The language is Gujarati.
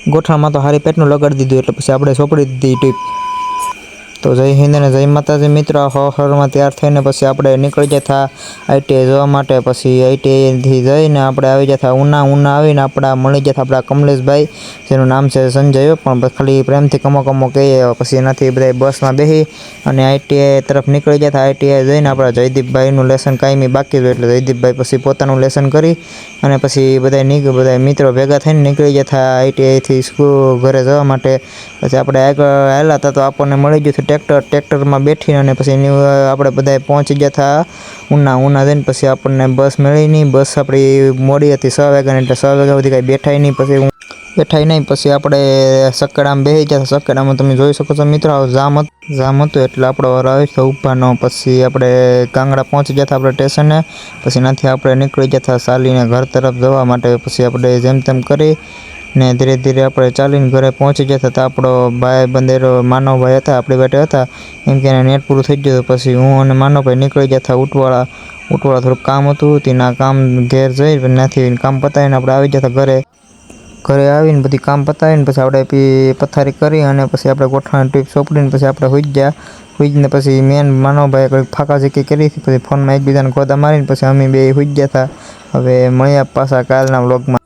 ગોઠણમાં તો હારી પેટનું લગાડી દીધું એટલે પછી આપણે સોંપડી દીધી ટીપ। તો જય હિન્દ અને જય માતાજી મિત્રો। હવામાં તૈયાર થઈને પછી આપણે નીકળી જતા આઈટીઆઈ જવા માટે। પછી આઈટીઆઈથી જઈને આપણે આવી જતા ઉના આવીને આપણા મળી જતા આપણા કમલેશભાઈ, જેનું નામ છે સંજય, પણ ખાલી પ્રેમથી કમો કહીએ। પછી એનાથી બધા બસમાં બેસી અને આઈટીઆઈ તરફ નીકળી જતા। આઈટીઆઈ જઈને આપણા જયદીપભાઈનું લેસન કાયમી બાકી હતું એટલે જયદીપભાઈ પછી પોતાનું લેસન કરી અને પછી બધા મિત્રો ભેગા થઈને નીકળી જતા આઈટીઆઈથી ઘરે જવા માટે। પછી આપણે આગળ હાલ્યા હતા તો આપણને મળી ગયું ટ્રેક્ટરમાં બેઠીને અને પછી આપણે બધા પહોંચી જતા ઉના જઈને પછી આપણને બસ મળી નહીં। બસ આપણી મોડી હતી 6 વાગ્યાની એટલે 6 વાગ્યા સુધી કાંઈ બેઠાય નહીં। પછી આપણે સકડામાં બેસી જતા। સકડામાં તમે જોઈ શકો છો મિત્રો જામ હતું એટલે આપણો વાર આવ્યો તો ઊભાનો। પછી આપણે કાંગડા પહોંચી જતા આપણે સ્ટેશને। પછી ત્યાંથી આપણે નીકળી જતા ચાલીને ઘર તરફ જવા માટે। પછી આપણે જેમ તેમ કરી ને ધીરે ધીરે આપણે ચાલીને ઘરે પહોંચી જતા। તો આપણો ભાઈ બંદેરો માનવભાઈ હતા આપણી વાટે હતા, એમ કે નેટ પૂરું થઈ ગયું। પછી હું અને માનવભાઈ નીકળી જતા ઉટવાળા થોડુંક કામ હતું તેના કામ ઘેર જઈ ત્યાંથી કામ પતાવીને આપણે આવી જતા ઘરે આવીને બધી કામ પતાવીને પછી આપણે પથારી કરી અને પછી આપણે ગોઠણ ટીપ સોંપડીને પછી આપણે હુઈને પછી મેન માનવભાઈએ કંઈક ફાંકા ઝીકી કરી, પછી ફોનમાં એકબીજાને ગોદા મારીને પછી અમે બે હુઈ ગયા હતા। હવે મળ્યા પાછા કાલના વ્લોગમાં।